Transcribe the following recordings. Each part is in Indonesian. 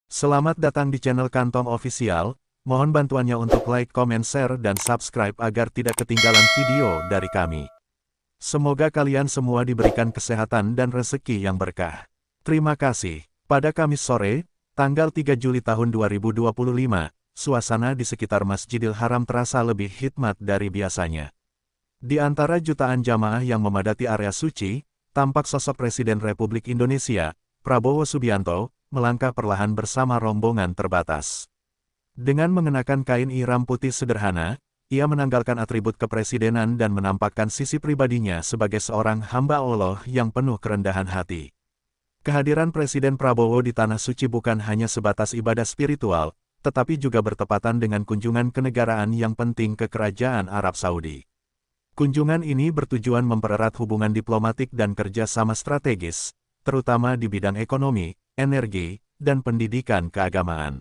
Selamat datang di channel Kantong Official, mohon bantuannya untuk like, comment, share, dan subscribe agar tidak ketinggalan video dari kami. Semoga kalian semua diberikan kesehatan dan rezeki yang berkah. Terima kasih. Pada Kamis sore, tanggal 3 Juli tahun 2025, suasana di sekitar Masjidil Haram terasa lebih hikmat dari biasanya. Di antara jutaan jamaah yang memadati area suci, tampak sosok Presiden Republik Indonesia, Prabowo Subianto, melangkah perlahan bersama rombongan terbatas. Dengan mengenakan kain ihram putih sederhana, ia menanggalkan atribut kepresidenan dan menampakkan sisi pribadinya sebagai seorang hamba Allah yang penuh kerendahan hati. Kehadiran Presiden Prabowo di Tanah Suci bukan hanya sebatas ibadah spiritual, tetapi juga bertepatan dengan kunjungan kenegaraan yang penting ke Kerajaan Arab Saudi. Kunjungan ini bertujuan mempererat hubungan diplomatik dan kerjasama strategis, terutama di bidang ekonomi, energi, dan pendidikan keagamaan.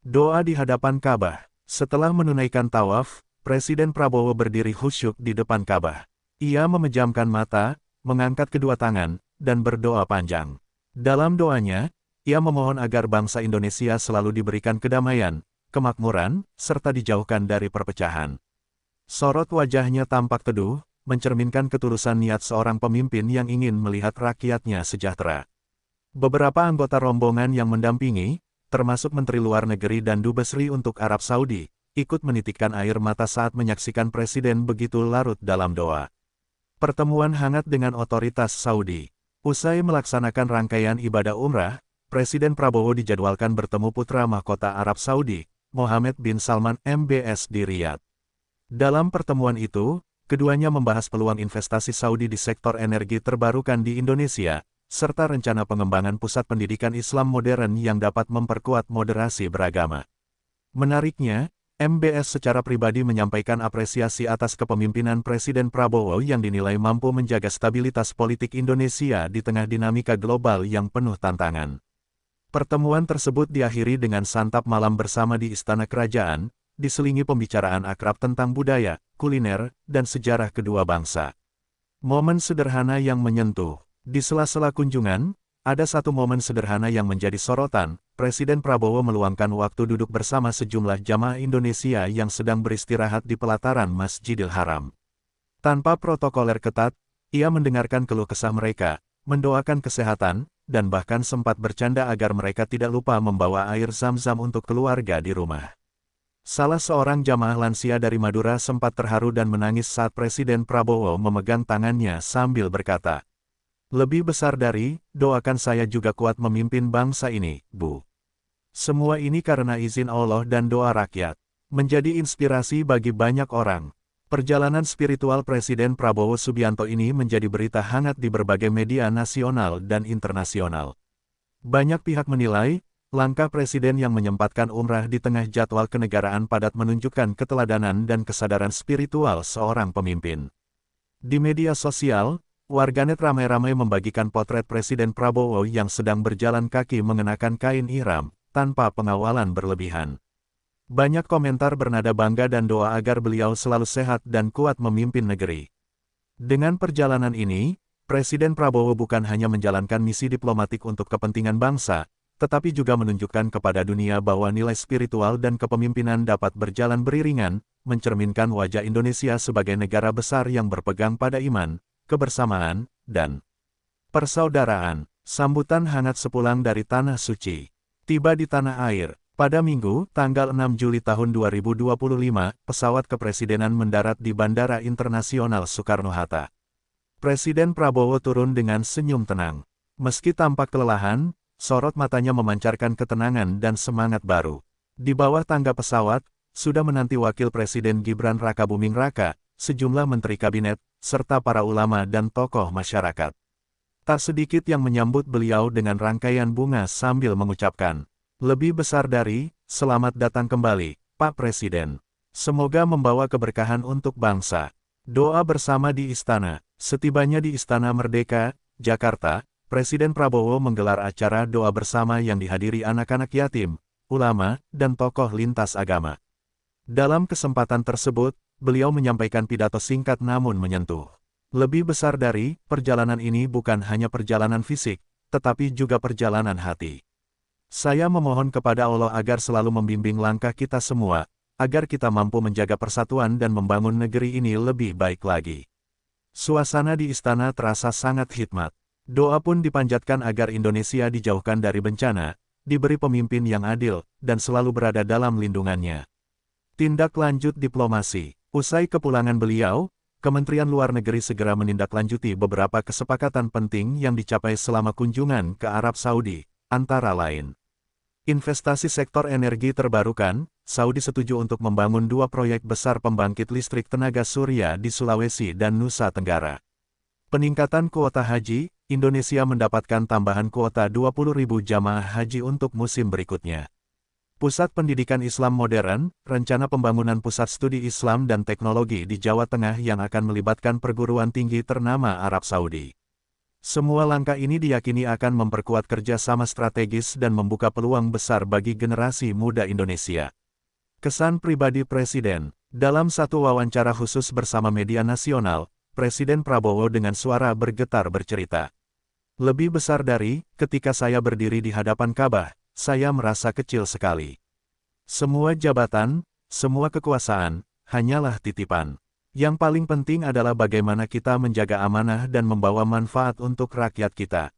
Doa di hadapan Ka'bah. Setelah menunaikan tawaf, Presiden Prabowo berdiri khusyuk di depan Ka'bah. Ia memejamkan mata, mengangkat kedua tangan, dan berdoa panjang. Dalam doanya, ia memohon agar bangsa Indonesia selalu diberikan kedamaian, kemakmuran, serta dijauhkan dari perpecahan. Sorot wajahnya tampak teduh, mencerminkan ketulusan niat seorang pemimpin yang ingin melihat rakyatnya sejahtera. Beberapa anggota rombongan yang mendampingi, termasuk Menteri Luar Negeri dan Dubes RI untuk Arab Saudi, ikut menitikkan air mata saat menyaksikan Presiden begitu larut dalam doa. Pertemuan hangat dengan otoritas Saudi. Usai melaksanakan rangkaian ibadah umrah, Presiden Prabowo dijadwalkan bertemu putra mahkota Arab Saudi, Mohammed bin Salman MBS di Riyadh. Dalam pertemuan itu, keduanya membahas peluang investasi Saudi di sektor energi terbarukan di Indonesia, serta rencana pengembangan pusat pendidikan Islam modern yang dapat memperkuat moderasi beragama. Menariknya, MBS secara pribadi menyampaikan apresiasi atas kepemimpinan Presiden Prabowo yang dinilai mampu menjaga stabilitas politik Indonesia di tengah dinamika global yang penuh tantangan. Pertemuan tersebut diakhiri dengan santap malam bersama di Istana Kerajaan, diselingi pembicaraan akrab tentang budaya, kuliner, dan sejarah kedua bangsa. Momen sederhana yang menyentuh. Di sela-sela kunjungan, ada satu momen sederhana yang menjadi sorotan. Presiden Prabowo meluangkan waktu duduk bersama sejumlah jamaah Indonesia yang sedang beristirahat di pelataran Masjidil Haram. Tanpa protokoler ketat, ia mendengarkan keluh kesah mereka, mendoakan kesehatan, dan bahkan sempat bercanda agar mereka tidak lupa membawa air zam-zam untuk keluarga di rumah. Salah seorang jamaah lansia dari Madura sempat terharu dan menangis saat Presiden Prabowo memegang tangannya sambil berkata, "Lebih besar dari, doakan saya juga kuat memimpin bangsa ini, Bu. Semua ini karena izin Allah dan doa rakyat." Menjadi inspirasi bagi banyak orang. Perjalanan spiritual Presiden Prabowo Subianto ini menjadi berita hangat di berbagai media nasional dan internasional. Banyak pihak menilai, langkah Presiden yang menyempatkan umrah di tengah jadwal kenegaraan padat menunjukkan keteladanan dan kesadaran spiritual seorang pemimpin. Di media sosial, warganet ramai-ramai membagikan potret Presiden Prabowo yang sedang berjalan kaki mengenakan kain ihram, tanpa pengawalan berlebihan. Banyak komentar bernada bangga dan doa agar beliau selalu sehat dan kuat memimpin negeri. Dengan perjalanan ini, Presiden Prabowo bukan hanya menjalankan misi diplomatik untuk kepentingan bangsa, tetapi juga menunjukkan kepada dunia bahwa nilai spiritual dan kepemimpinan dapat berjalan beriringan, mencerminkan wajah Indonesia sebagai negara besar yang berpegang pada iman, kebersamaan, dan persaudaraan. Sambutan hangat sepulang dari Tanah Suci. Tiba di tanah air. Pada Minggu, tanggal 6 Juli tahun 2025, pesawat kepresidenan mendarat di Bandara Internasional Soekarno-Hatta. Presiden Prabowo turun dengan senyum tenang. Meski tampak kelelahan, sorot matanya memancarkan ketenangan dan semangat baru. Di bawah tangga pesawat, sudah menanti Wakil Presiden Gibran Rakabuming Raka, sejumlah menteri kabinet, serta para ulama dan tokoh masyarakat. Tak sedikit yang menyambut beliau dengan rangkaian bunga sambil mengucapkan, "Lebih besar dari, selamat datang kembali, Pak Presiden. Semoga membawa keberkahan untuk bangsa." Doa bersama di istana. Setibanya di Istana Merdeka, Jakarta, Presiden Prabowo menggelar acara doa bersama yang dihadiri anak-anak yatim, ulama, dan tokoh lintas agama. Dalam kesempatan tersebut, beliau menyampaikan pidato singkat namun menyentuh. Lebih besar dari, perjalanan ini bukan hanya perjalanan fisik, tetapi juga perjalanan hati. Saya memohon kepada Allah agar selalu membimbing langkah kita semua, agar kita mampu menjaga persatuan dan membangun negeri ini lebih baik lagi. Suasana di istana terasa sangat hikmat. Doa pun dipanjatkan agar Indonesia dijauhkan dari bencana, diberi pemimpin yang adil, dan selalu berada dalam lindungannya. Tindak lanjut diplomasi. Usai kepulangan beliau, Kementerian Luar Negeri segera menindaklanjuti beberapa kesepakatan penting yang dicapai selama kunjungan ke Arab Saudi, antara lain. Investasi sektor energi terbarukan, Saudi setuju untuk membangun 2 proyek besar pembangkit listrik tenaga surya di Sulawesi dan Nusa Tenggara. Peningkatan kuota haji, Indonesia mendapatkan tambahan kuota 20.000 jamaah haji untuk musim berikutnya. Pusat Pendidikan Islam Modern, rencana pembangunan pusat studi Islam dan teknologi di Jawa Tengah yang akan melibatkan perguruan tinggi ternama Arab Saudi. Semua langkah ini diyakini akan memperkuat kerjasama strategis dan membuka peluang besar bagi generasi muda Indonesia. Kesan pribadi Presiden. Dalam satu wawancara khusus bersama media nasional, Presiden Prabowo dengan suara bergetar bercerita. Lebih besar dari, ketika saya berdiri di hadapan Ka'bah, saya merasa kecil sekali. Semua jabatan, semua kekuasaan, hanyalah titipan. Yang paling penting adalah bagaimana kita menjaga amanah dan membawa manfaat untuk rakyat kita.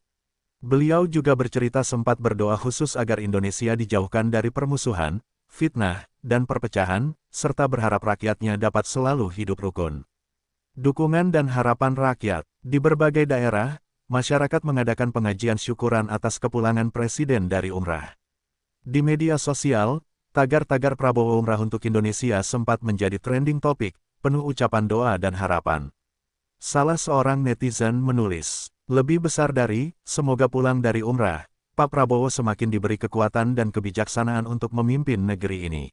Beliau juga bercerita sempat berdoa khusus agar Indonesia dijauhkan dari permusuhan, fitnah, dan perpecahan, serta berharap rakyatnya dapat selalu hidup rukun. Dukungan dan harapan rakyat. Di berbagai daerah, masyarakat mengadakan pengajian syukuran atas kepulangan Presiden dari Umrah. Di media sosial, tagar-tagar Prabowo Umrah untuk Indonesia sempat menjadi trending topik, penuh ucapan doa dan harapan. Salah seorang netizen menulis, lebih besar dari, semoga pulang dari Umrah, Pak Prabowo semakin diberi kekuatan dan kebijaksanaan untuk memimpin negeri ini.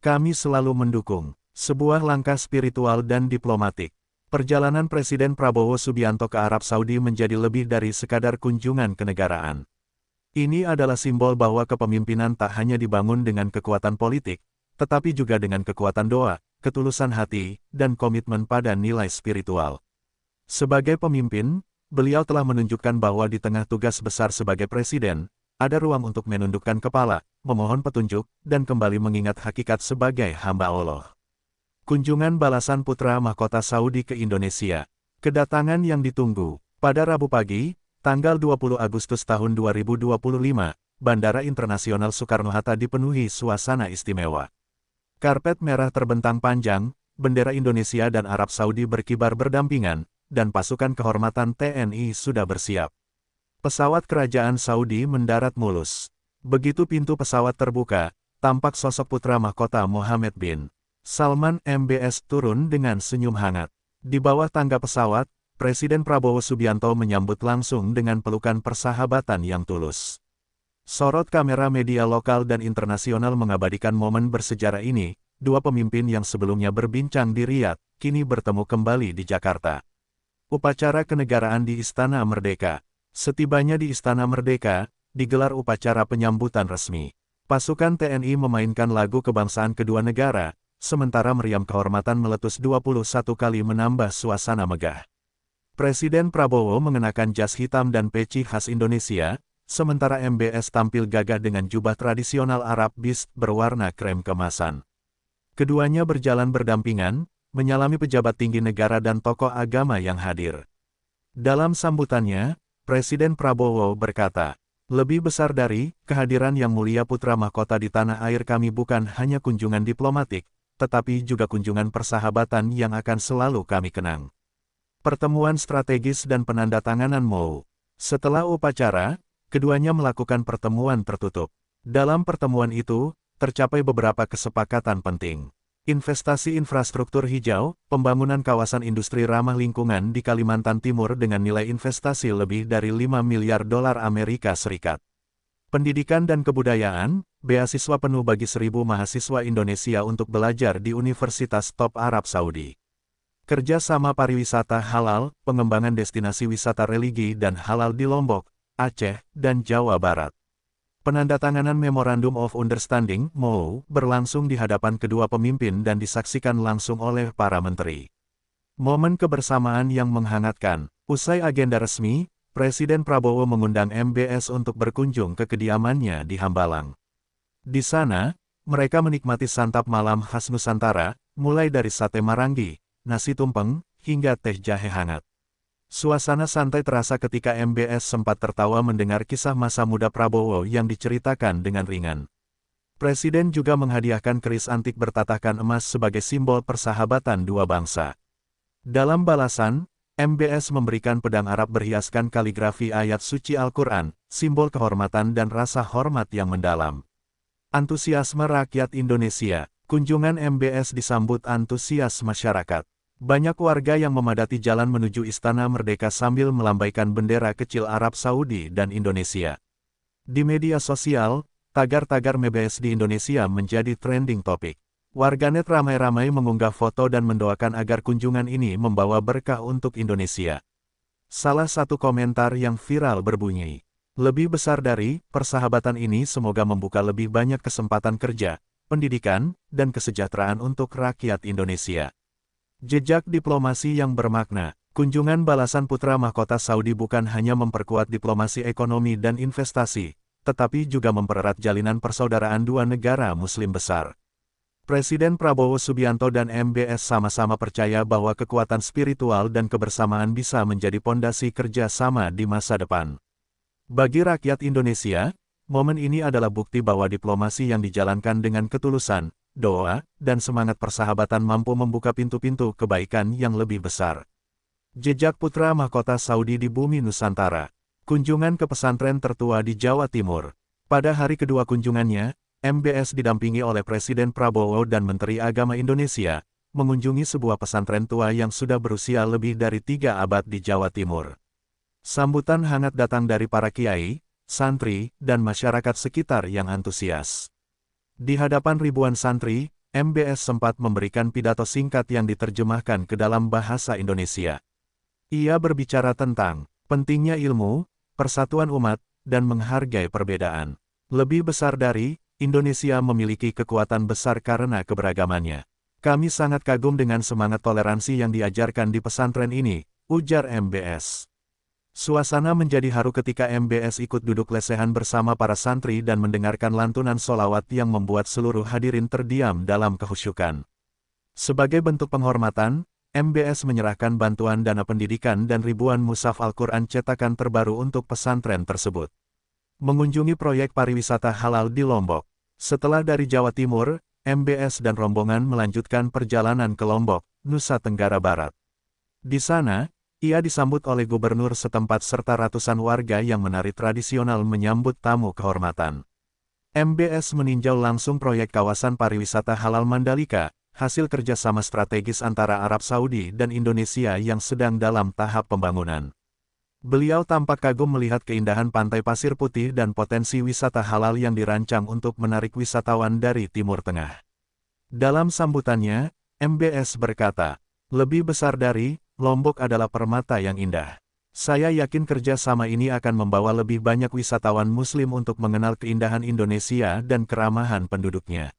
Kami selalu mendukung, sebuah langkah spiritual dan diplomatik. Perjalanan Presiden Prabowo Subianto ke Arab Saudi menjadi lebih dari sekadar kunjungan kenegaraan. Ini adalah simbol bahwa kepemimpinan tak hanya dibangun dengan kekuatan politik, tetapi juga dengan kekuatan doa, ketulusan hati, dan komitmen pada nilai spiritual. Sebagai pemimpin, beliau telah menunjukkan bahwa di tengah tugas besar sebagai presiden, ada ruang untuk menundukkan kepala, memohon petunjuk, dan kembali mengingat hakikat sebagai hamba Allah. Kunjungan balasan putra mahkota Saudi ke Indonesia. Kedatangan yang ditunggu. Pada Rabu pagi, tanggal 20 Agustus tahun 2025, Bandara Internasional Soekarno-Hatta dipenuhi suasana istimewa. Karpet merah terbentang panjang, bendera Indonesia dan Arab Saudi berkibar berdampingan, dan pasukan kehormatan TNI sudah bersiap. Pesawat kerajaan Saudi mendarat mulus. Begitu pintu pesawat terbuka, tampak sosok putra mahkota Mohammed bin Salman MBS turun dengan senyum hangat. Di bawah tangga pesawat, Presiden Prabowo Subianto menyambut langsung dengan pelukan persahabatan yang tulus. Sorot kamera media lokal dan internasional mengabadikan momen bersejarah ini, dua pemimpin yang sebelumnya berbincang di Riyadh, kini bertemu kembali di Jakarta. Upacara kenegaraan di Istana Merdeka. Setibanya di Istana Merdeka, digelar upacara penyambutan resmi. Pasukan TNI memainkan lagu kebangsaan kedua negara, sementara meriam kehormatan meletus 21 kali menambah suasana megah. Presiden Prabowo mengenakan jas hitam dan peci khas Indonesia, sementara MBS tampil gagah dengan jubah tradisional Arab Bist berwarna krem kemasan. Keduanya berjalan berdampingan, menyalami pejabat tinggi negara dan tokoh agama yang hadir. Dalam sambutannya, Presiden Prabowo berkata, "Lebih besar dari kehadiran yang mulia putra mahkota di tanah air kami bukan hanya kunjungan diplomatik, tetapi juga kunjungan persahabatan yang akan selalu kami kenang. Pertemuan strategis dan penandatanganan MOU." Setelah upacara, keduanya melakukan pertemuan tertutup. Dalam pertemuan itu, tercapai beberapa kesepakatan penting. Investasi infrastruktur hijau, pembangunan kawasan industri ramah lingkungan di Kalimantan Timur dengan nilai investasi lebih dari 5 miliar dolar Amerika Serikat. Pendidikan dan kebudayaan, beasiswa penuh bagi 1.000 mahasiswa Indonesia untuk belajar di Universitas Top Arab Saudi. Kerjasama pariwisata halal, pengembangan destinasi wisata religi dan halal di Lombok, Aceh, dan Jawa Barat. Penandatanganan Memorandum of Understanding (MOU) berlangsung di hadapan kedua pemimpin dan disaksikan langsung oleh para menteri. Momen kebersamaan yang menghangatkan. Usai agenda resmi, Presiden Prabowo mengundang MBS untuk berkunjung ke kediamannya di Hambalang. Di sana, mereka menikmati santap malam khas Nusantara, mulai dari sate marangi, nasi tumpeng, hingga teh jahe hangat. Suasana santai terasa ketika MBS sempat tertawa mendengar kisah masa muda Prabowo yang diceritakan dengan ringan. Presiden juga menghadiahkan keris antik bertatahkan emas sebagai simbol persahabatan dua bangsa. Dalam balasan, MBS memberikan pedang Arab berhiaskan kaligrafi ayat suci Al-Quran, simbol kehormatan dan rasa hormat yang mendalam. Antusiasme rakyat Indonesia. Kunjungan MBS disambut antusias masyarakat. Banyak warga yang memadati jalan menuju Istana Merdeka sambil melambaikan bendera kecil Arab Saudi dan Indonesia. Di media sosial, tagar-tagar MBS di Indonesia menjadi trending topik. Warganet ramai-ramai mengunggah foto dan mendoakan agar kunjungan ini membawa berkah untuk Indonesia. Salah satu komentar yang viral berbunyi, "Lebih besar dari persahabatan ini semoga membuka lebih banyak kesempatan kerja, pendidikan, dan kesejahteraan untuk rakyat Indonesia." Jejak diplomasi yang bermakna. Kunjungan balasan putra mahkota Saudi bukan hanya memperkuat diplomasi ekonomi dan investasi, tetapi juga mempererat jalinan persaudaraan dua negara Muslim besar. Presiden Prabowo Subianto dan MBS sama-sama percaya bahwa kekuatan spiritual dan kebersamaan bisa menjadi pondasi kerjasama di masa depan. Bagi rakyat Indonesia, momen ini adalah bukti bahwa diplomasi yang dijalankan dengan ketulusan, doa, dan semangat persahabatan mampu membuka pintu-pintu kebaikan yang lebih besar. Jejak putra mahkota Saudi di bumi Nusantara. Kunjungan ke pesantren tertua di Jawa Timur. Pada hari kedua kunjungannya, MBS didampingi oleh Presiden Prabowo dan Menteri Agama Indonesia, mengunjungi sebuah pesantren tua yang sudah berusia lebih dari 3 abad di Jawa Timur. Sambutan hangat datang dari para kiai, santri, dan masyarakat sekitar yang antusias. Di hadapan ribuan santri, MBS sempat memberikan pidato singkat yang diterjemahkan ke dalam bahasa Indonesia. Ia berbicara tentang pentingnya ilmu, persatuan umat, dan menghargai perbedaan. Lebih besar dari, Indonesia memiliki kekuatan besar karena keberagamannya. Kami sangat kagum dengan semangat toleransi yang diajarkan di pesantren ini, ujar MBS. Suasana menjadi haru ketika MBS ikut duduk lesehan bersama para santri dan mendengarkan lantunan sholawat yang membuat seluruh hadirin terdiam dalam kehusyukan. Sebagai bentuk penghormatan, MBS menyerahkan bantuan dana pendidikan dan ribuan mushaf Al-Quran cetakan terbaru untuk pesantren tersebut. Mengunjungi proyek pariwisata halal di Lombok. Setelah dari Jawa Timur, MBS dan rombongan melanjutkan perjalanan ke Lombok, Nusa Tenggara Barat. Di sana, ia disambut oleh gubernur setempat serta ratusan warga yang menari tradisional menyambut tamu kehormatan. MBS meninjau langsung proyek kawasan pariwisata halal Mandalika, hasil kerjasama strategis antara Arab Saudi dan Indonesia yang sedang dalam tahap pembangunan. Beliau tampak kagum melihat keindahan pantai pasir putih dan potensi wisata halal yang dirancang untuk menarik wisatawan dari Timur Tengah. Dalam sambutannya, MBS berkata, "Lebih besar dari, Lombok adalah permata yang indah. Saya yakin kerjasama ini akan membawa lebih banyak wisatawan Muslim untuk mengenal keindahan Indonesia dan keramahan penduduknya."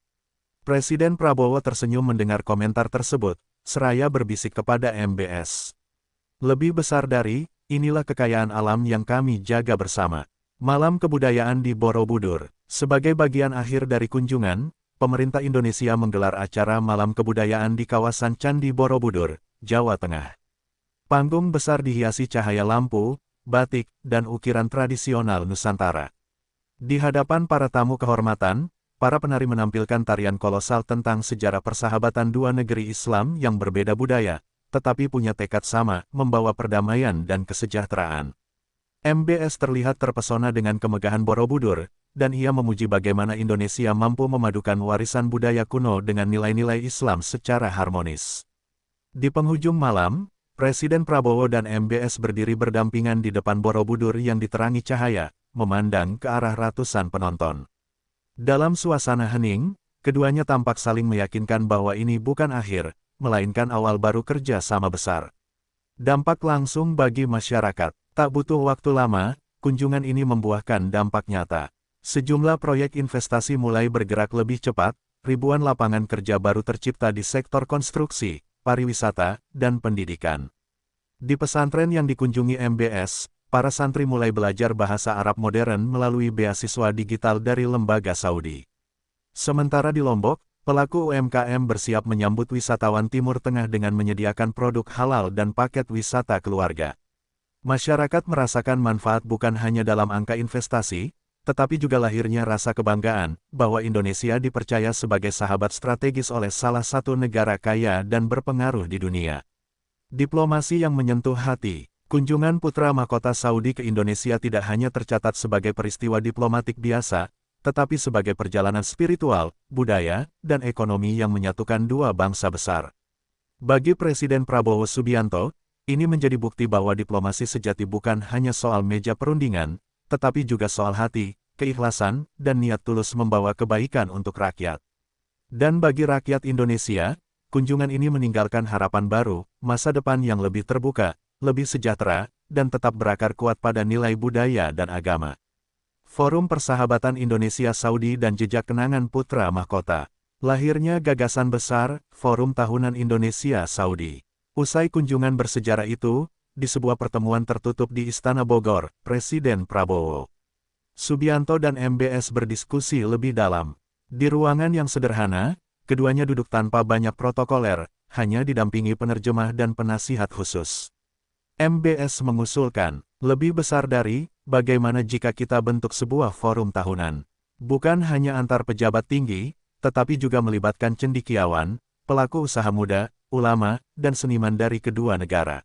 Presiden Prabowo tersenyum mendengar komentar tersebut, seraya berbisik kepada MBS. "Lebih besar dari, inilah kekayaan alam yang kami jaga bersama." Malam kebudayaan di Borobudur. Sebagai bagian akhir dari kunjungan, pemerintah Indonesia menggelar acara malam kebudayaan di kawasan Candi Borobudur, Jawa Tengah. Panggung besar dihiasi cahaya lampu, batik, dan ukiran tradisional Nusantara. Di hadapan para tamu kehormatan, para penari menampilkan tarian kolosal tentang sejarah persahabatan dua negeri Islam yang berbeda budaya, tetapi punya tekad sama, membawa perdamaian dan kesejahteraan. MBS terlihat terpesona dengan kemegahan Borobudur, dan ia memuji bagaimana Indonesia mampu memadukan warisan budaya kuno dengan nilai-nilai Islam secara harmonis. Di penghujung malam, Presiden Prabowo dan MBS berdiri berdampingan di depan Borobudur yang diterangi cahaya, memandang ke arah ratusan penonton. Dalam suasana hening, keduanya tampak saling meyakinkan bahwa ini bukan akhir, melainkan awal baru kerja sama besar. Dampak langsung bagi masyarakat. Tak butuh waktu lama, kunjungan ini membuahkan dampak nyata. Sejumlah proyek investasi mulai bergerak lebih cepat, ribuan lapangan kerja baru tercipta di sektor konstruksi, pariwisata, dan pendidikan. Di pesantren yang dikunjungi MBS, para santri mulai belajar bahasa Arab modern melalui beasiswa digital dari lembaga Saudi. Sementara di Lombok, pelaku UMKM bersiap menyambut wisatawan Timur Tengah dengan menyediakan produk halal dan paket wisata keluarga. Masyarakat merasakan manfaat bukan hanya dalam angka investasi, tetapi juga lahirnya rasa kebanggaan bahwa Indonesia dipercaya sebagai sahabat strategis oleh salah satu negara kaya dan berpengaruh di dunia. Diplomasi yang menyentuh hati. Kunjungan putra mahkota Saudi ke Indonesia tidak hanya tercatat sebagai peristiwa diplomatik biasa, tetapi sebagai perjalanan spiritual, budaya, dan ekonomi yang menyatukan dua bangsa besar. Bagi Presiden Prabowo Subianto, ini menjadi bukti bahwa diplomasi sejati bukan hanya soal meja perundingan, tetapi juga soal hati, keikhlasan, dan niat tulus membawa kebaikan untuk rakyat. Dan bagi rakyat Indonesia, kunjungan ini meninggalkan harapan baru, masa depan yang lebih terbuka, lebih sejahtera, dan tetap berakar kuat pada nilai budaya dan agama. Forum Persahabatan Indonesia-Saudi dan Jejak Kenangan Putra Mahkota. Lahirnya gagasan besar, Forum Tahunan Indonesia-Saudi. Usai kunjungan bersejarah itu, di sebuah pertemuan tertutup di Istana Bogor, Presiden Prabowo Subianto dan MBS berdiskusi lebih dalam. Di ruangan yang sederhana, keduanya duduk tanpa banyak protokoler, hanya didampingi penerjemah dan penasihat khusus. MBS mengusulkan, lebih besar dari, bagaimana jika kita bentuk sebuah forum tahunan. Bukan hanya antar pejabat tinggi, tetapi juga melibatkan cendekiawan, pelaku usaha muda, ulama, dan seniman dari kedua negara.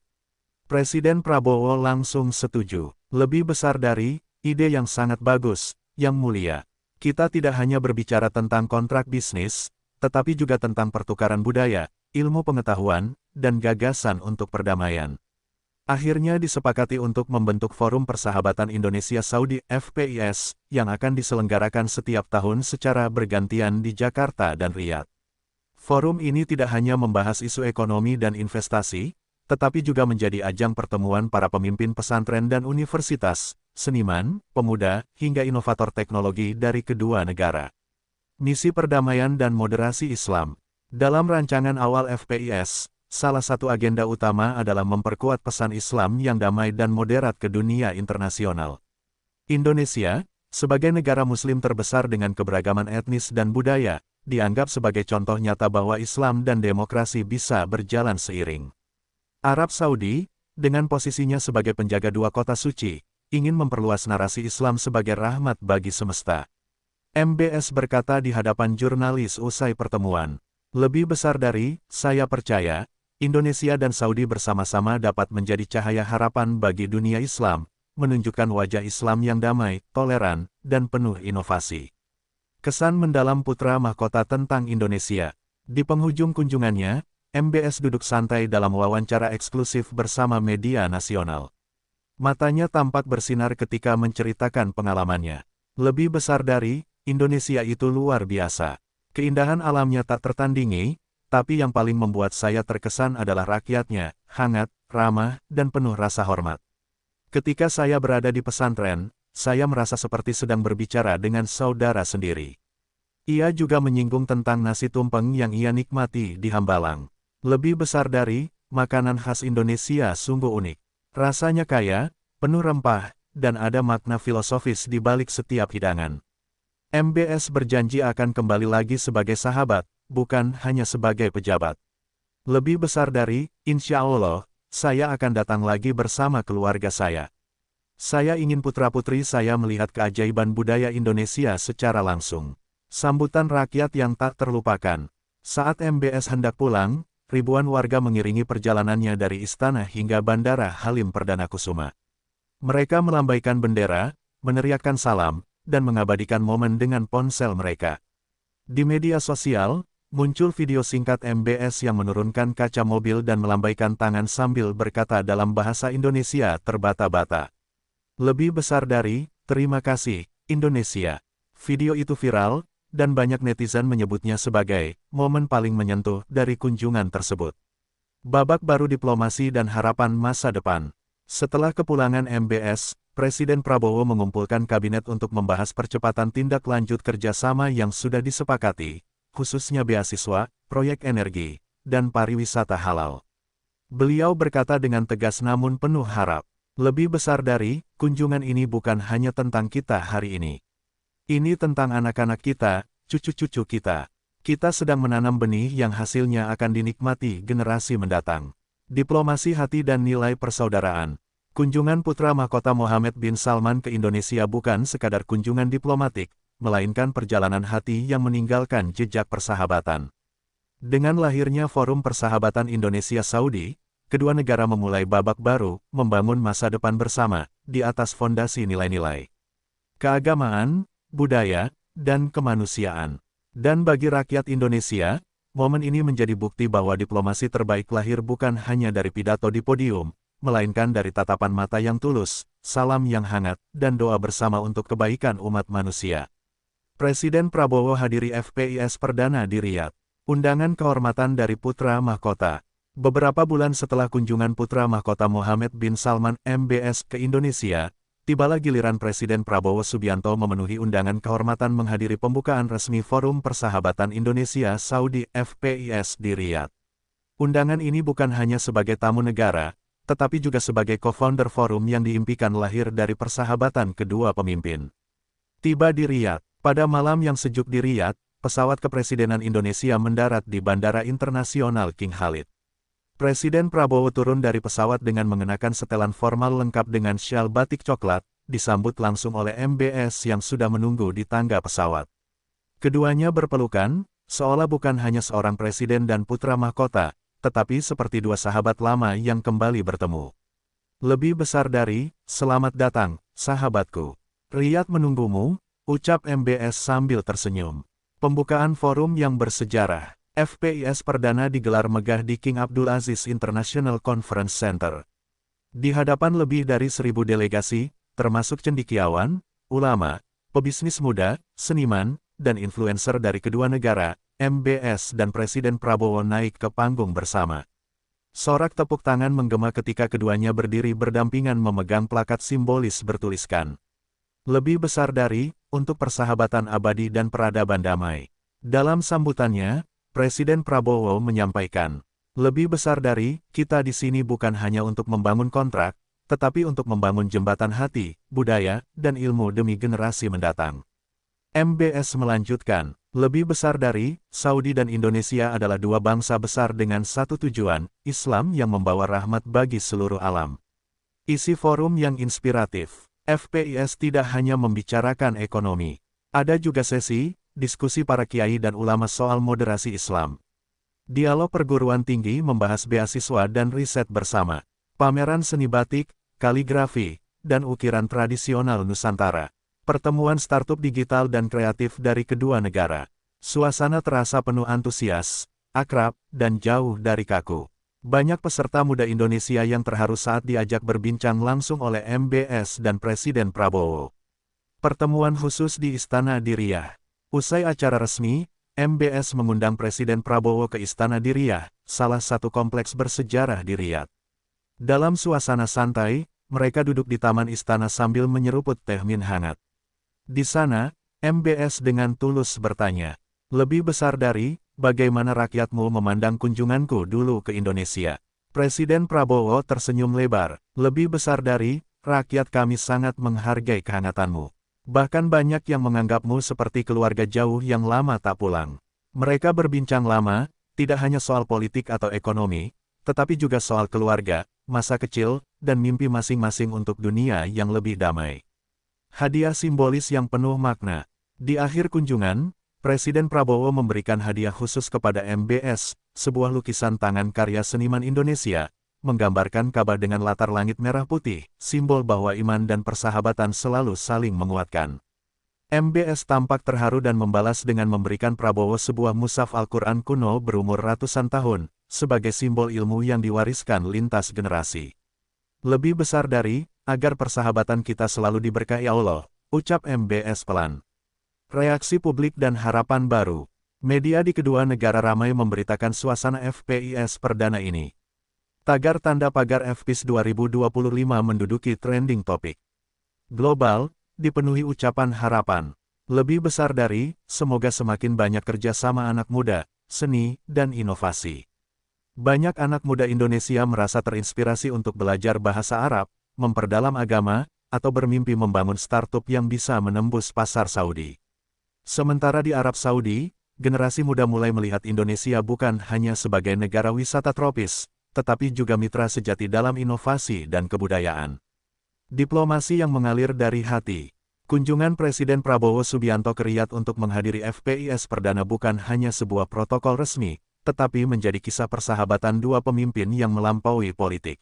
Presiden Prabowo langsung setuju. Lebih besar dari, ide yang sangat bagus, yang mulia. Kita tidak hanya berbicara tentang kontrak bisnis, tetapi juga tentang pertukaran budaya, ilmu pengetahuan, dan gagasan untuk perdamaian. Akhirnya disepakati untuk membentuk Forum Persahabatan Indonesia-Saudi (FPIS) yang akan diselenggarakan setiap tahun secara bergantian di Jakarta dan Riyadh. Forum ini tidak hanya membahas isu ekonomi dan investasi, tetapi juga menjadi ajang pertemuan para pemimpin pesantren dan universitas, seniman, pemuda, hingga inovator teknologi dari kedua negara. Misi perdamaian dan moderasi Islam. Dalam rancangan awal FPIS, salah satu agenda utama adalah memperkuat pesan Islam yang damai dan moderat ke dunia internasional. Indonesia, sebagai negara Muslim terbesar dengan keberagaman etnis dan budaya, dianggap sebagai contoh nyata bahwa Islam dan demokrasi bisa berjalan seiring. Arab Saudi, dengan posisinya sebagai penjaga dua kota suci, ingin memperluas narasi Islam sebagai rahmat bagi semesta. MBS berkata di hadapan jurnalis usai pertemuan, lebih besar dari, saya percaya, Indonesia dan Saudi bersama-sama dapat menjadi cahaya harapan bagi dunia Islam, menunjukkan wajah Islam yang damai, toleran, dan penuh inovasi. Kesan mendalam putra mahkota tentang Indonesia. Di penghujung kunjungannya, MBS duduk santai dalam wawancara eksklusif bersama media nasional. Matanya tampak bersinar ketika menceritakan pengalamannya. Lebih besar dari, Indonesia itu luar biasa. Keindahan alamnya tak tertandingi, tapi yang paling membuat saya terkesan adalah rakyatnya, hangat, ramah, dan penuh rasa hormat. Ketika saya berada di pesantren, saya merasa seperti sedang berbicara dengan saudara sendiri. Ia juga menyinggung tentang nasi tumpeng yang ia nikmati di Hambalang. Lebih besar dari, makanan khas Indonesia sungguh unik. Rasanya kaya, penuh rempah, dan ada makna filosofis di balik setiap hidangan. MBS berjanji akan kembali lagi sebagai sahabat, bukan hanya sebagai pejabat. Lebih besar dari, insya Allah, saya akan datang lagi bersama keluarga saya. Saya ingin putra-putri saya melihat keajaiban budaya Indonesia secara langsung. Sambutan rakyat yang tak terlupakan. Saat MBS hendak pulang, ribuan warga mengiringi perjalanannya dari istana hingga Bandara Halim Perdana Kusuma. Mereka melambaikan bendera, meneriakkan salam, dan mengabadikan momen dengan ponsel mereka. Di media sosial, muncul video singkat MBS yang menurunkan kaca mobil dan melambaikan tangan sambil berkata dalam bahasa Indonesia terbata-bata. Lebih besar dari, terima kasih, Indonesia. Video itu viral, dan banyak netizen menyebutnya sebagai momen paling menyentuh dari kunjungan tersebut. Babak baru diplomasi dan harapan masa depan. Setelah kepulangan MBS, Presiden Prabowo mengumpulkan kabinet untuk membahas percepatan tindak lanjut kerjasama yang sudah disepakati, khususnya beasiswa, proyek energi, dan pariwisata halal. Beliau berkata dengan tegas namun penuh harap, Lebih besar dari, kunjungan ini bukan hanya tentang kita hari ini. Ini tentang anak-anak kita, cucu-cucu kita. Kita sedang menanam benih yang hasilnya akan dinikmati generasi mendatang. Diplomasi hati dan nilai persaudaraan. Kunjungan putra mahkota Mohammed bin Salman ke Indonesia bukan sekadar kunjungan diplomatik, melainkan perjalanan hati yang meninggalkan jejak persahabatan. Dengan lahirnya Forum Persahabatan Indonesia-Saudi, kedua negara memulai babak baru, membangun masa depan bersama, di atas fondasi nilai-nilai keagamaan, budaya, dan kemanusiaan. Dan bagi rakyat Indonesia, momen ini menjadi bukti bahwa diplomasi terbaik lahir bukan hanya dari pidato di podium, melainkan dari tatapan mata yang tulus, salam yang hangat, dan doa bersama untuk kebaikan umat manusia. Presiden Prabowo hadiri FPIS Perdana di Riyadh. Undangan kehormatan dari Putra Mahkota. Beberapa bulan setelah kunjungan Putra Mahkota Mohammed bin Salman MBS ke Indonesia, tibalah giliran Presiden Prabowo Subianto memenuhi undangan kehormatan menghadiri pembukaan resmi Forum Persahabatan Indonesia-Saudi FPIS di Riyadh. Undangan ini bukan hanya sebagai tamu negara, tetapi juga sebagai co-founder forum yang diimpikan lahir dari persahabatan kedua pemimpin. Tiba di Riyadh, pada malam yang sejuk di Riyadh, pesawat kepresidenan Indonesia mendarat di Bandara Internasional King Khalid. Presiden Prabowo turun dari pesawat dengan mengenakan setelan formal lengkap dengan syal batik coklat, disambut langsung oleh MBS yang sudah menunggu di tangga pesawat. Keduanya berpelukan, seolah bukan hanya seorang presiden dan putra mahkota, tetapi seperti dua sahabat lama yang kembali bertemu. Lebih besar dari, "Selamat datang, sahabatku. Riyadh menunggumu," ucap MBS sambil tersenyum. Pembukaan forum yang bersejarah, FPIS Perdana digelar megah di King Abdul Aziz International Conference Center. Di hadapan lebih dari 1.000 delegasi, termasuk cendekiawan, ulama, pebisnis muda, seniman, dan influencer dari kedua negara, MBS dan Presiden Prabowo naik ke panggung bersama. Sorak tepuk tangan menggema ketika keduanya berdiri berdampingan memegang plakat simbolis bertuliskan, "Lebih besar dari, untuk persahabatan abadi dan peradaban damai." Dalam sambutannya, Presiden Prabowo menyampaikan, "Lebih besar dari, kita di sini bukan hanya untuk membangun kontrak, tetapi untuk membangun jembatan hati, budaya, dan ilmu demi generasi mendatang." MBS melanjutkan, "Lebih besar dari, Saudi dan Indonesia adalah dua bangsa besar dengan satu tujuan, Islam yang membawa rahmat bagi seluruh alam." Isi forum yang inspiratif. FPIS tidak hanya membicarakan ekonomi. Ada juga sesi, diskusi para kiai dan ulama soal moderasi Islam. Dialog perguruan tinggi membahas beasiswa dan riset bersama. Pameran seni batik, kaligrafi, dan ukiran tradisional Nusantara. Pertemuan startup digital dan kreatif dari kedua negara. Suasana terasa penuh antusias, akrab, dan jauh dari kaku. Banyak peserta muda Indonesia yang terharu saat diajak berbincang langsung oleh MBS dan Presiden Prabowo. Pertemuan khusus di Istana di Riyadh. Usai acara resmi, MBS mengundang Presiden Prabowo ke Istana di Riyadh, salah satu kompleks bersejarah di Riyadh. Dalam suasana santai, mereka duduk di taman istana sambil menyeruput teh min hangat. Di sana, MBS dengan tulus bertanya, "Lebih besar dari, bagaimana rakyatmu memandang kunjunganku dulu ke Indonesia?" Presiden Prabowo tersenyum lebar, "Lebih besar dari, rakyat kami sangat menghargai kehangatanmu. Bahkan banyak yang menganggapmu seperti keluarga jauh yang lama tak pulang." Mereka berbincang lama, tidak hanya soal politik atau ekonomi, tetapi juga soal keluarga, masa kecil, dan mimpi masing-masing untuk dunia yang lebih damai. Hadiah simbolis yang penuh makna. Di akhir kunjungan, Presiden Prabowo memberikan hadiah khusus kepada MBS, sebuah lukisan tangan karya seniman Indonesia, menggambarkan Ka'bah dengan latar langit merah putih, simbol bahwa iman dan persahabatan selalu saling menguatkan. MBS tampak terharu dan membalas dengan memberikan Prabowo sebuah mushaf Al-Quran kuno berumur ratusan tahun, sebagai simbol ilmu yang diwariskan lintas generasi. "Lebih besar dari, agar persahabatan kita selalu diberkahi Allah," ucap MBS pelan. Reaksi publik dan harapan baru. Media di kedua negara ramai memberitakan suasana FPIS Perdana ini. Tagar tanda pagar FPIS 2025 menduduki trending topik global, dipenuhi ucapan harapan. Lebih besar dari, semoga semakin banyak kerjasama anak muda, seni, dan inovasi. Banyak anak muda Indonesia merasa terinspirasi untuk belajar bahasa Arab, memperdalam agama, atau bermimpi membangun startup yang bisa menembus pasar Saudi. Sementara di Arab Saudi, generasi muda mulai melihat Indonesia bukan hanya sebagai negara wisata tropis, tetapi juga mitra sejati dalam inovasi dan kebudayaan. Diplomasi yang mengalir dari hati. Kunjungan Presiden Prabowo Subianto ke Riyadh untuk menghadiri FPIS Perdana bukan hanya sebuah protokol resmi, tetapi menjadi kisah persahabatan dua pemimpin yang melampaui politik.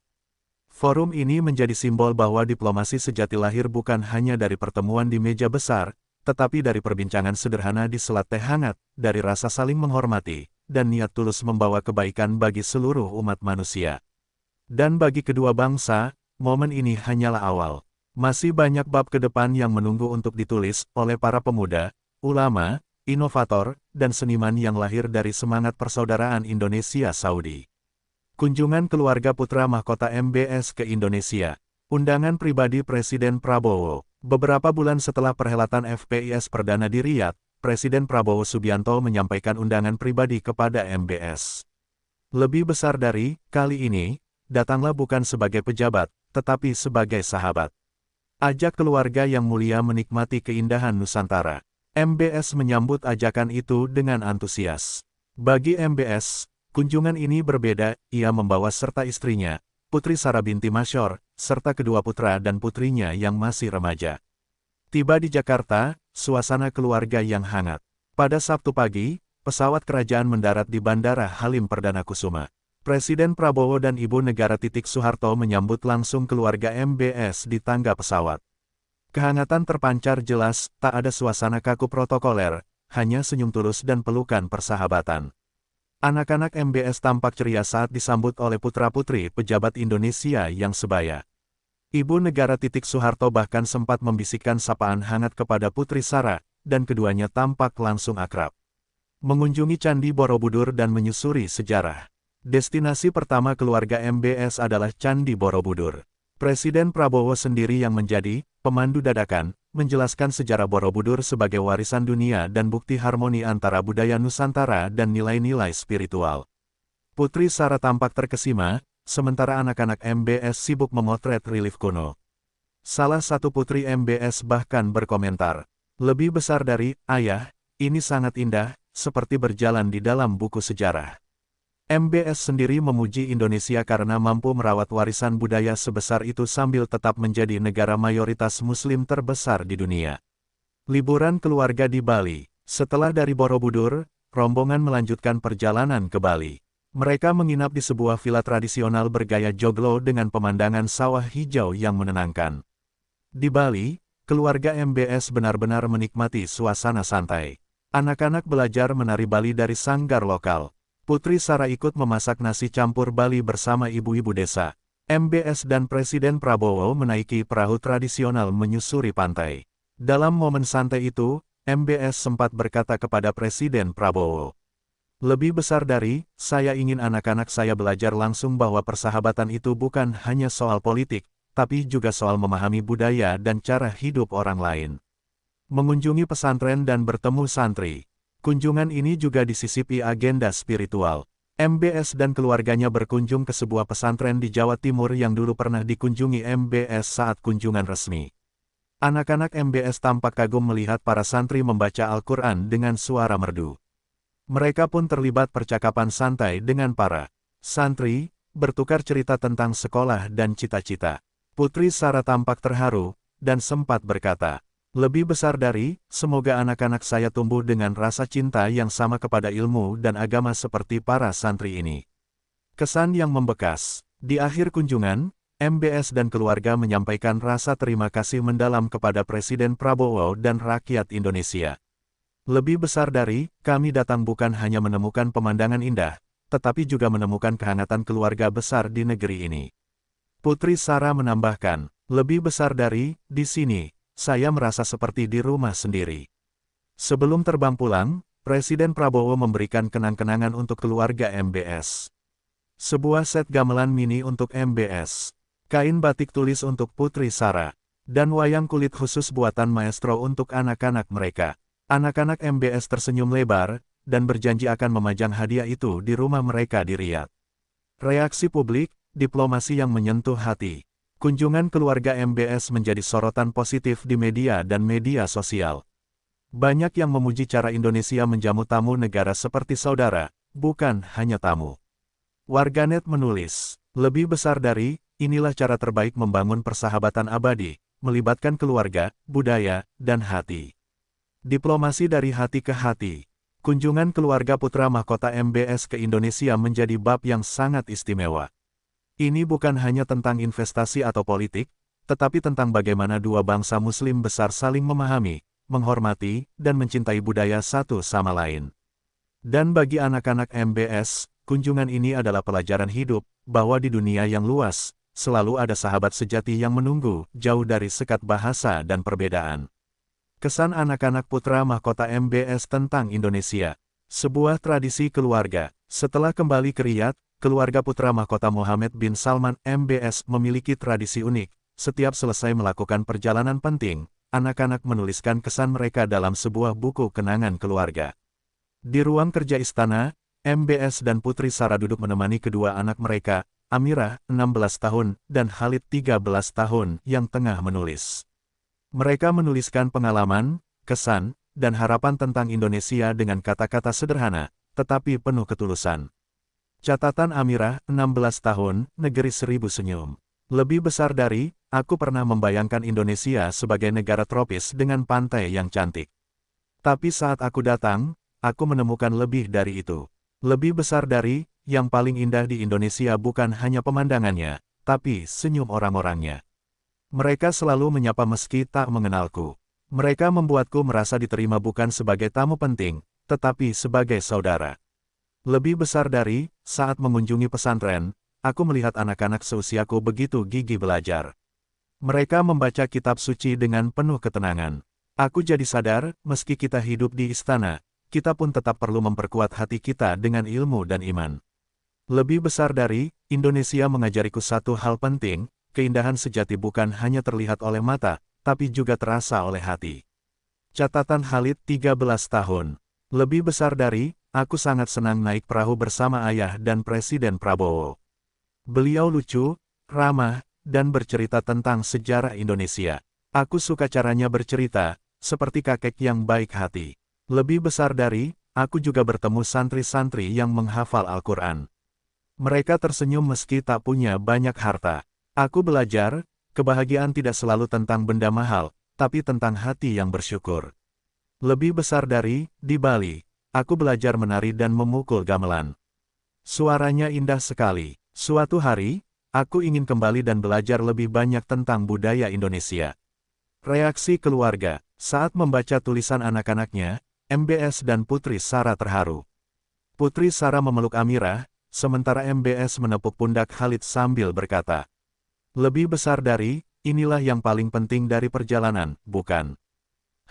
Forum ini menjadi simbol bahwa diplomasi sejati lahir bukan hanya dari pertemuan di meja besar, tetapi dari perbincangan sederhana di selat teh hangat, dari rasa saling menghormati, dan niat tulus membawa kebaikan bagi seluruh umat manusia. Dan bagi kedua bangsa, momen ini hanyalah awal. Masih banyak bab ke depan yang menunggu untuk ditulis oleh para pemuda, ulama, inovator, dan seniman yang lahir dari semangat persaudaraan Indonesia-Saudi. Kunjungan keluarga putra mahkota MBS ke Indonesia. Undangan pribadi Presiden Prabowo. Beberapa bulan setelah perhelatan FPIS Perdana di Riyadh, Presiden Prabowo Subianto menyampaikan undangan pribadi kepada MBS. Lebih besar dari, kali ini, datanglah bukan sebagai pejabat, tetapi sebagai sahabat. Ajak keluarga yang mulia menikmati keindahan Nusantara. MBS menyambut ajakan itu dengan antusias. Bagi MBS, kunjungan ini berbeda, ia membawa serta istrinya, Putri Sarah binti Masyhor, serta kedua putra dan putrinya yang masih remaja. Tiba di Jakarta, suasana keluarga yang hangat. Pada Sabtu pagi, pesawat kerajaan mendarat di Bandara Halim Perdana Kusuma. Presiden Prabowo dan Ibu Negara Soeharto menyambut langsung keluarga MBS di tangga pesawat. Kehangatan terpancar jelas, tak ada suasana kaku protokoler, hanya senyum tulus dan pelukan persahabatan. Anak-anak MBS tampak ceria saat disambut oleh putra-putri pejabat Indonesia yang sebaya. Ibu Negara Soeharto bahkan sempat membisikkan sapaan hangat kepada Putri Sarah, dan keduanya tampak langsung akrab. Mengunjungi Candi Borobudur dan menyusuri sejarah. Destinasi pertama keluarga MBS adalah Candi Borobudur. Presiden Prabowo sendiri yang menjadi pemandu dadakan, menjelaskan sejarah Borobudur sebagai warisan dunia dan bukti harmoni antara budaya Nusantara dan nilai-nilai spiritual. Putri Sarah tampak terkesima, sementara anak-anak MBS sibuk memotret relief kuno. Salah satu putri MBS bahkan berkomentar, "Lebih besar dari ayah, ini sangat indah, seperti berjalan di dalam buku sejarah." MBS sendiri memuji Indonesia karena mampu merawat warisan budaya sebesar itu sambil tetap menjadi negara mayoritas Muslim terbesar di dunia. Liburan keluarga di Bali. Setelah dari Borobudur, rombongan melanjutkan perjalanan ke Bali. Mereka menginap di sebuah villa tradisional bergaya joglo dengan pemandangan sawah hijau yang menenangkan. Di Bali, keluarga MBS benar-benar menikmati suasana santai. Anak-anak belajar menari Bali dari sanggar lokal. Putri Sarah ikut memasak nasi campur Bali bersama ibu-ibu desa. MBS dan Presiden Prabowo menaiki perahu tradisional menyusuri pantai. Dalam momen santai itu, MBS sempat berkata kepada Presiden Prabowo, "Lebih besar dari, saya ingin anak-anak saya belajar langsung bahwa persahabatan itu bukan hanya soal politik, tapi juga soal memahami budaya dan cara hidup orang lain." Mengunjungi pesantren dan bertemu santri. Kunjungan ini juga disisipi agenda spiritual. MBS dan keluarganya berkunjung ke sebuah pesantren di Jawa Timur yang dulu pernah dikunjungi MBS saat kunjungan resmi. Anak-anak MBS tampak kagum melihat para santri membaca Al-Quran dengan suara merdu. Mereka pun terlibat percakapan santai dengan para santri, bertukar cerita tentang sekolah dan cita-cita. Putri Sarah tampak terharu, dan sempat berkata, "Lebih besar dari, semoga anak-anak saya tumbuh dengan rasa cinta yang sama kepada ilmu dan agama seperti para santri ini." Kesan yang membekas. Di akhir kunjungan, MBS dan keluarga menyampaikan rasa terima kasih mendalam kepada Presiden Prabowo dan rakyat Indonesia. "Lebih besar dari, kami datang bukan hanya menemukan pemandangan indah, tetapi juga menemukan kehangatan keluarga besar di negeri ini." Putri Sarah menambahkan, "Lebih besar dari, di sini, saya merasa seperti di rumah sendiri." Sebelum terbang pulang, Presiden Prabowo memberikan kenang-kenangan untuk keluarga MBS. Sebuah set gamelan mini untuk MBS, kain batik tulis untuk Putri Sarah, dan wayang kulit khusus buatan maestro untuk anak-anak mereka. Anak-anak MBS tersenyum lebar, dan berjanji akan memajang hadiah itu di rumah mereka di Riyadh. Reaksi publik, diplomasi yang menyentuh hati. Kunjungan keluarga MBS menjadi sorotan positif di media dan media sosial. Banyak yang memuji cara Indonesia menjamu tamu negara seperti saudara, bukan hanya tamu. Warganet menulis, lebih besar dari, inilah cara terbaik membangun persahabatan abadi, melibatkan keluarga, budaya, dan hati. Diplomasi dari hati ke hati. Kunjungan keluarga putra mahkota MBS ke Indonesia menjadi bab yang sangat istimewa. Ini bukan hanya tentang investasi atau politik, tetapi tentang bagaimana dua bangsa Muslim besar saling memahami, menghormati, dan mencintai budaya satu sama lain. Dan bagi anak-anak MBS, kunjungan ini adalah pelajaran hidup, bahwa di dunia yang luas, selalu ada sahabat sejati yang menunggu, jauh dari sekat bahasa dan perbedaan. Kesan anak-anak putra mahkota MBS tentang Indonesia. Sebuah tradisi keluarga. Setelah kembali ke Riyadh, keluarga putra mahkota Mohammed bin Salman MBS memiliki tradisi unik. Setiap selesai melakukan perjalanan penting, anak-anak menuliskan kesan mereka dalam sebuah buku kenangan keluarga. Di ruang kerja istana, MBS dan Putri Sarah duduk menemani kedua anak mereka, Amirah, 16 tahun, dan Khalid, 13 tahun, yang tengah menulis. Mereka menuliskan pengalaman, kesan, dan harapan tentang Indonesia dengan kata-kata sederhana, tetapi penuh ketulusan. Catatan Amirah, 16 tahun, negeri seribu senyum. Lebih besar dari, aku pernah membayangkan Indonesia sebagai negara tropis dengan pantai yang cantik. Tapi saat aku datang, aku menemukan lebih dari itu. Lebih besar dari, yang paling indah di Indonesia bukan hanya pemandangannya, tapi senyum orang-orangnya. Mereka selalu menyapa meski tak mengenalku. Mereka membuatku merasa diterima bukan sebagai tamu penting, tetapi sebagai saudara. Lebih besar dari, saat mengunjungi pesantren, aku melihat anak-anak seusiaku begitu gigih belajar. Mereka membaca kitab suci dengan penuh ketenangan. Aku jadi sadar, meski kita hidup di istana, kita pun tetap perlu memperkuat hati kita dengan ilmu dan iman. Lebih besar dari, Indonesia mengajariku satu hal penting, keindahan sejati bukan hanya terlihat oleh mata, tapi juga terasa oleh hati. Catatan Khalid, 13 tahun. Lebih besar dari, aku sangat senang naik perahu bersama ayah dan Presiden Prabowo. Beliau lucu, ramah, dan bercerita tentang sejarah Indonesia. Aku suka caranya bercerita, seperti kakek yang baik hati. Lebih besar dari, aku juga bertemu santri-santri yang menghafal Al-Quran. Mereka tersenyum meski tak punya banyak harta. Aku belajar, kebahagiaan tidak selalu tentang benda mahal, tapi tentang hati yang bersyukur. Lebih besar dari, di Bali, aku belajar menari dan memukul gamelan. Suaranya indah sekali. Suatu hari, aku ingin kembali dan belajar lebih banyak tentang budaya Indonesia. Reaksi keluarga, saat membaca tulisan anak-anaknya, MBS dan Putri Sarah terharu. Putri Sarah memeluk Amirah, sementara MBS menepuk pundak Khalid sambil berkata, lebih besar dari, inilah yang paling penting dari perjalanan, bukan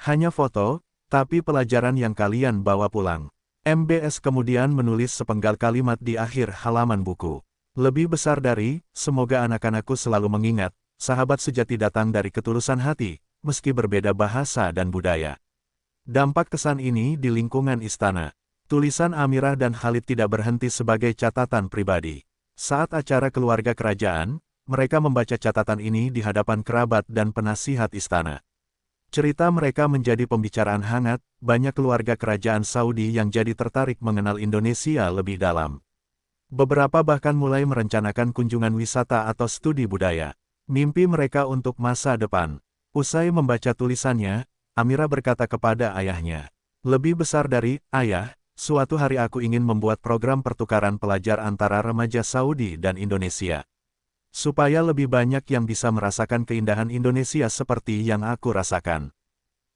hanya foto, tapi pelajaran yang kalian bawa pulang. MBS kemudian menulis sepenggal kalimat di akhir halaman buku. Lebih besar dari, semoga anak-anakku selalu mengingat, sahabat sejati datang dari ketulusan hati, meski berbeda bahasa dan budaya. Dampak kesan ini di lingkungan istana. Tulisan Amirah dan Khalid tidak berhenti sebagai catatan pribadi. Saat acara keluarga kerajaan, mereka membaca catatan ini di hadapan kerabat dan penasihat istana. Cerita mereka menjadi pembicaraan hangat, banyak keluarga kerajaan Saudi yang jadi tertarik mengenal Indonesia lebih dalam. Beberapa bahkan mulai merencanakan kunjungan wisata atau studi budaya. Mimpi mereka untuk masa depan. Usai membaca tulisannya, Amirah berkata kepada ayahnya, lebih besar dari, ayah, suatu hari aku ingin membuat program pertukaran pelajar antara remaja Saudi dan Indonesia. Supaya lebih banyak yang bisa merasakan keindahan Indonesia seperti yang aku rasakan.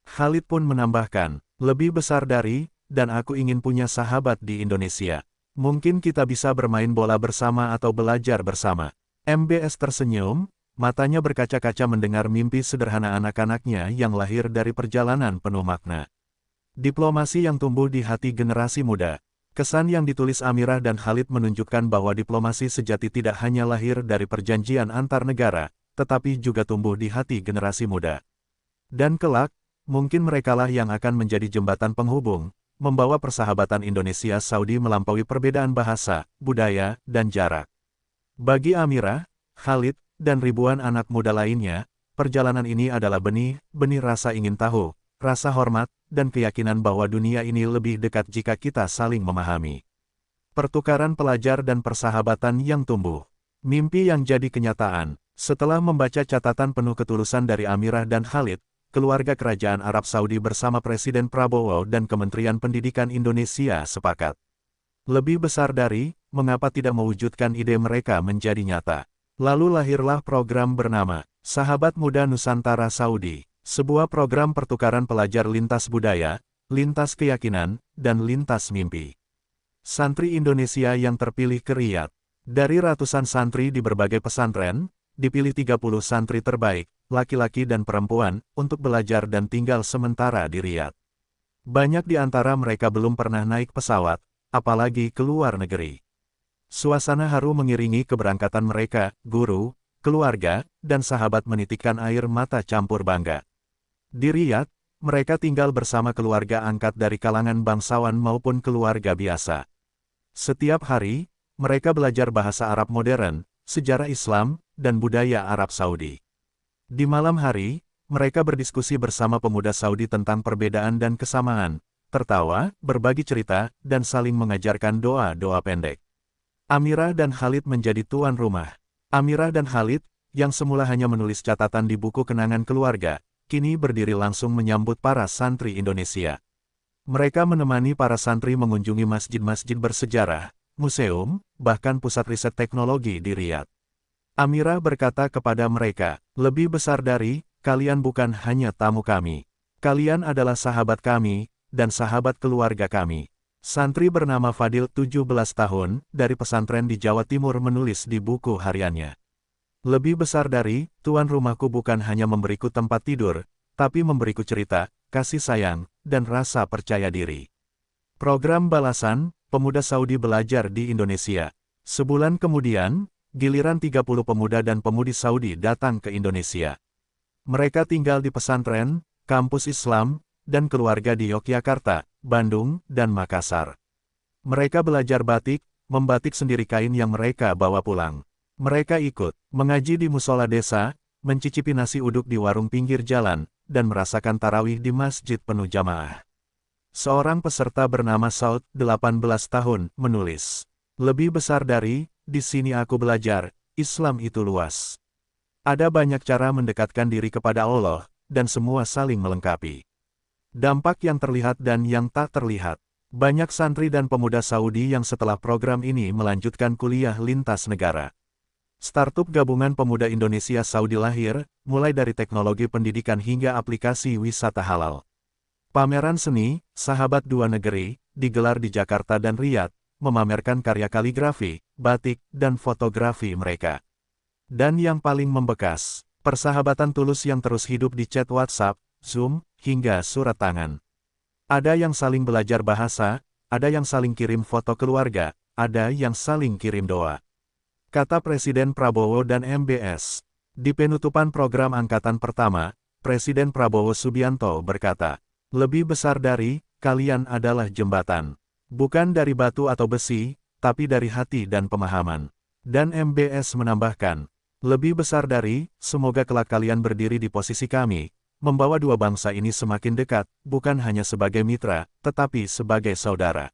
Khalid pun menambahkan, lebih besar dari, dan aku ingin punya sahabat di Indonesia. Mungkin kita bisa bermain bola bersama atau belajar bersama. MBS tersenyum, matanya berkaca-kaca mendengar mimpi sederhana anak-anaknya yang lahir dari perjalanan penuh makna. Diplomasi yang tumbuh di hati generasi muda. Kesan yang ditulis Amirah dan Khalid menunjukkan bahwa diplomasi sejati tidak hanya lahir dari perjanjian antar negara, tetapi juga tumbuh di hati generasi muda. Dan kelak, mungkin merekalah yang akan menjadi jembatan penghubung, membawa persahabatan Indonesia-Saudi melampaui perbedaan bahasa, budaya, dan jarak. Bagi Amirah, Khalid, dan ribuan anak muda lainnya, perjalanan ini adalah benih rasa ingin tahu, rasa hormat, dan keyakinan bahwa dunia ini lebih dekat jika kita saling memahami. Pertukaran pelajar dan persahabatan yang tumbuh. Mimpi yang jadi kenyataan. Setelah membaca catatan penuh ketulusan dari Amirah dan Khalid, keluarga Kerajaan Arab Saudi bersama Presiden Prabowo dan Kementerian Pendidikan Indonesia sepakat. Lebih besar dari, mengapa tidak mewujudkan ide mereka menjadi nyata. Lalu lahirlah program bernama, Sahabat Muda Nusantara Saudi, sebuah program pertukaran pelajar lintas budaya, lintas keyakinan, dan lintas mimpi. Santri Indonesia yang terpilih ke Riyadh. Dari ratusan santri di berbagai pesantren, dipilih 30 santri terbaik, laki-laki dan perempuan, untuk belajar dan tinggal sementara di Riyadh. Banyak di antara mereka belum pernah naik pesawat, apalagi ke luar negeri. Suasana haru mengiringi keberangkatan mereka, guru, keluarga, dan sahabat menitikkan air mata campur bangga. Di Riyadh, mereka tinggal bersama keluarga angkat dari kalangan bangsawan maupun keluarga biasa. Setiap hari, mereka belajar bahasa Arab modern, sejarah Islam, dan budaya Arab Saudi. Di malam hari, mereka berdiskusi bersama pemuda Saudi tentang perbedaan dan kesamaan, tertawa, berbagi cerita, dan saling mengajarkan doa-doa pendek. Amirah dan Khalid menjadi tuan rumah. Amirah dan Khalid, yang semula hanya menulis catatan di buku kenangan keluarga, kini berdiri langsung menyambut para santri Indonesia. Mereka menemani para santri mengunjungi masjid-masjid bersejarah, museum, bahkan pusat riset teknologi di Riyadh. Amirah berkata kepada mereka, lebih besar dari, kalian bukan hanya tamu kami. Kalian adalah sahabat kami, dan sahabat keluarga kami. Santri bernama Fadil 17 tahun, dari pesantren di Jawa Timur menulis di buku hariannya. Lebih besar dari, tuan rumahku bukan hanya memberiku tempat tidur, tapi memberiku cerita, kasih sayang, dan rasa percaya diri. Program balasan, pemuda Saudi belajar di Indonesia. Sebulan kemudian, giliran 30 pemuda dan pemudi Saudi datang ke Indonesia. Mereka tinggal di pesantren, kampus Islam, dan keluarga di Yogyakarta, Bandung, dan Makassar. Mereka belajar batik, membatik sendiri kain yang mereka bawa pulang. Mereka ikut mengaji di musola desa, mencicipi nasi uduk di warung pinggir jalan, dan merasakan tarawih di masjid penuh jamaah. Seorang peserta bernama Saud, 18 tahun, menulis, lebih besar dari, di sini aku belajar, Islam itu luas. Ada banyak cara mendekatkan diri kepada Allah, dan semua saling melengkapi. Dampak yang terlihat dan yang tak terlihat. Banyak santri dan pemuda Saudi yang setelah program ini melanjutkan kuliah lintas negara. Startup gabungan pemuda Indonesia Saudi lahir, mulai dari teknologi pendidikan hingga aplikasi wisata halal. Pameran seni, Sahabat Dua Negeri, digelar di Jakarta dan Riyadh, memamerkan karya kaligrafi, batik, dan fotografi mereka. Dan yang paling membekas, persahabatan tulus yang terus hidup di chat WhatsApp, Zoom, hingga surat tangan. Ada yang saling belajar bahasa, ada yang saling kirim foto keluarga, ada yang saling kirim doa. Kata Presiden Prabowo dan MBS. Di penutupan program Angkatan Pertama, Presiden Prabowo Subianto berkata, lebih besar dari, kalian adalah jembatan. Bukan dari batu atau besi, tapi dari hati dan pemahaman. Dan MBS menambahkan, lebih besar dari, semoga kelak kalian berdiri di posisi kami, membawa dua bangsa ini semakin dekat, bukan hanya sebagai mitra, tetapi sebagai saudara.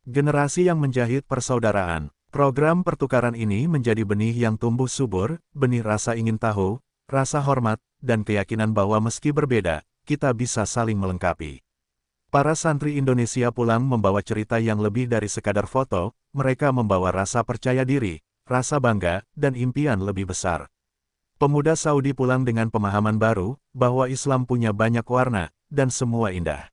Generasi yang menjahit persaudaraan. Program pertukaran ini menjadi benih yang tumbuh subur, benih rasa ingin tahu, rasa hormat, dan keyakinan bahwa meski berbeda, kita bisa saling melengkapi. Para santri Indonesia pulang membawa cerita yang lebih dari sekadar foto, mereka membawa rasa percaya diri, rasa bangga, dan impian lebih besar. Pemuda Saudi pulang dengan pemahaman baru, bahwa Islam punya banyak warna, dan semua indah.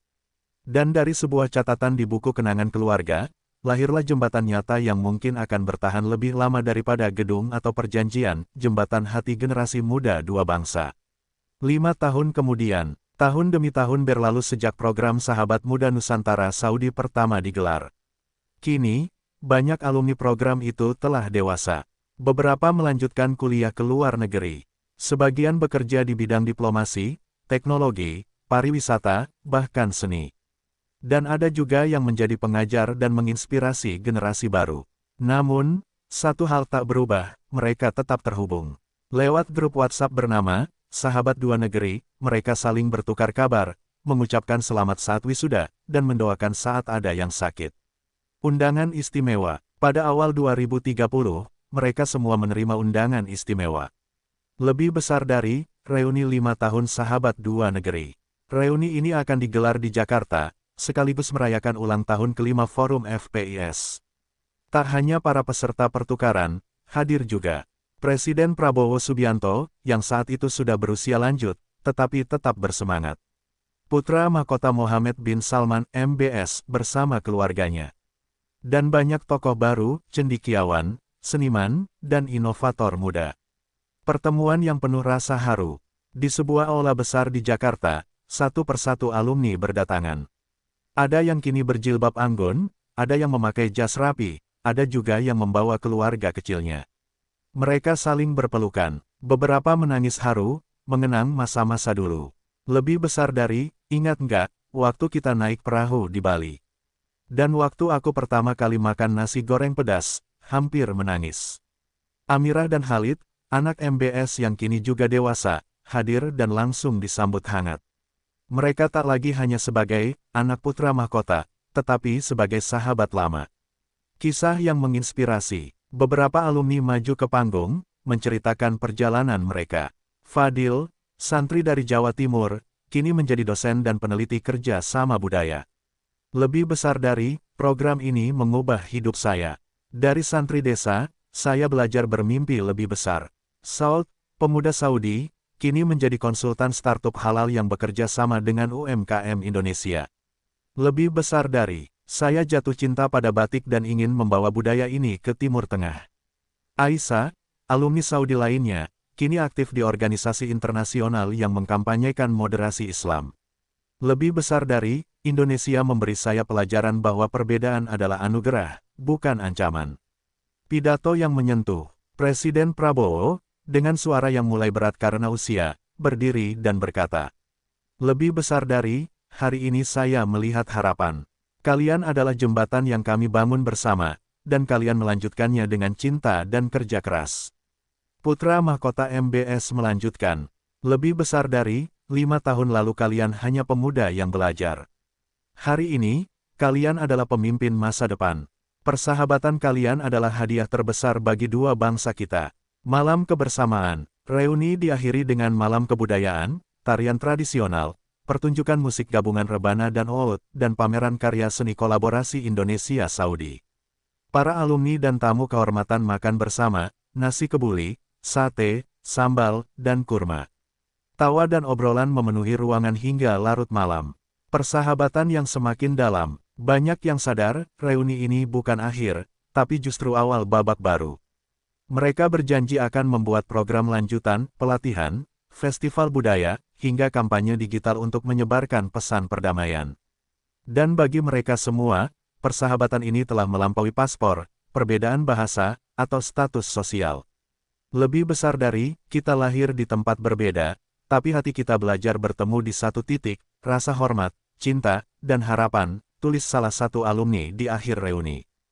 Dan dari sebuah catatan di buku kenangan keluarga, lahirlah jembatan nyata yang mungkin akan bertahan lebih lama daripada gedung atau perjanjian, jembatan hati generasi muda dua bangsa. 5 tahun kemudian, tahun demi tahun berlalu sejak program Sahabat Muda Nusantara Saudi pertama digelar. Kini, banyak alumni program itu telah dewasa. Beberapa melanjutkan kuliah ke luar negeri. Sebagian bekerja di bidang diplomasi, teknologi, pariwisata, bahkan seni. Dan ada juga yang menjadi pengajar dan menginspirasi generasi baru. Namun, satu hal tak berubah, mereka tetap terhubung. Lewat grup WhatsApp bernama Sahabat Dua Negeri, mereka saling bertukar kabar, mengucapkan selamat saat wisuda, dan mendoakan saat ada yang sakit. Undangan istimewa. Pada awal 2030, mereka semua menerima undangan istimewa. Lebih besar dari reuni 5 tahun Sahabat Dua Negeri. Reuni ini akan digelar di Jakarta, sekaligus merayakan ulang tahun kelima Forum FPIS. Tak hanya para peserta pertukaran, hadir juga Presiden Prabowo Subianto, yang saat itu sudah berusia lanjut, tetapi tetap bersemangat. Putra mahkota Mohammed bin Salman MBS bersama keluarganya. Dan banyak tokoh baru, cendekiawan, seniman, dan inovator muda. Pertemuan yang penuh rasa haru. Di sebuah aula besar di Jakarta, satu persatu alumni berdatangan. Ada yang kini berjilbab anggun, ada yang memakai jas rapi, ada juga yang membawa keluarga kecilnya. Mereka saling berpelukan, beberapa menangis haru, mengenang masa-masa dulu. Lebih besar dari, ingat nggak, waktu kita naik perahu di Bali. Dan waktu aku pertama kali makan nasi goreng pedas, hampir menangis. Amirah dan Khalid, anak MBS yang kini juga dewasa, hadir dan langsung disambut hangat. Mereka tak lagi hanya sebagai anak putra mahkota, tetapi sebagai sahabat lama. Kisah yang menginspirasi. Beberapa alumni maju ke panggung, menceritakan perjalanan mereka. Fadil, santri dari Jawa Timur, kini menjadi dosen dan peneliti kerja sama budaya. Lebih besar dari, program ini mengubah hidup saya. Dari santri desa, saya belajar bermimpi lebih besar. Saud, pemuda Saudi, kini menjadi konsultan startup halal yang bekerja sama dengan UMKM Indonesia. Lebih besar dari, saya jatuh cinta pada batik dan ingin membawa budaya ini ke Timur Tengah. Aisyah, alumni Saudi lainnya, kini aktif di organisasi internasional yang mengkampanyekan moderasi Islam. Lebih besar dari, Indonesia memberi saya pelajaran bahwa perbedaan adalah anugerah, bukan ancaman. Pidato yang menyentuh. Presiden Prabowo, dengan suara yang mulai berat karena usia, berdiri dan berkata, "Lebih besar dari, hari ini saya melihat harapan. Kalian adalah jembatan yang kami bangun bersama, dan kalian melanjutkannya dengan cinta dan kerja keras." Putra mahkota MBS melanjutkan, "Lebih besar dari, 5 tahun lalu kalian hanya pemuda yang belajar. Hari ini, kalian adalah pemimpin masa depan. Persahabatan kalian adalah hadiah terbesar bagi dua bangsa kita." Malam kebersamaan. Reuni diakhiri dengan malam kebudayaan, tarian tradisional, pertunjukan musik gabungan rebana dan oud, dan pameran karya seni kolaborasi Indonesia-Saudi. Para alumni dan tamu kehormatan makan bersama, nasi kebuli, sate, sambal, dan kurma. Tawa dan obrolan memenuhi ruangan hingga larut malam. Persahabatan yang semakin dalam. Banyak yang sadar, reuni ini bukan akhir, tapi justru awal babak baru. Mereka berjanji akan membuat program lanjutan, pelatihan, festival budaya, hingga kampanye digital untuk menyebarkan pesan perdamaian. Dan bagi mereka semua, persahabatan ini telah melampaui paspor, perbedaan bahasa, atau status sosial. Lebih besar dari, kita lahir di tempat berbeda, tapi hati kita belajar bertemu di satu titik, rasa hormat, cinta, dan harapan, tulis salah satu alumni di akhir reuni.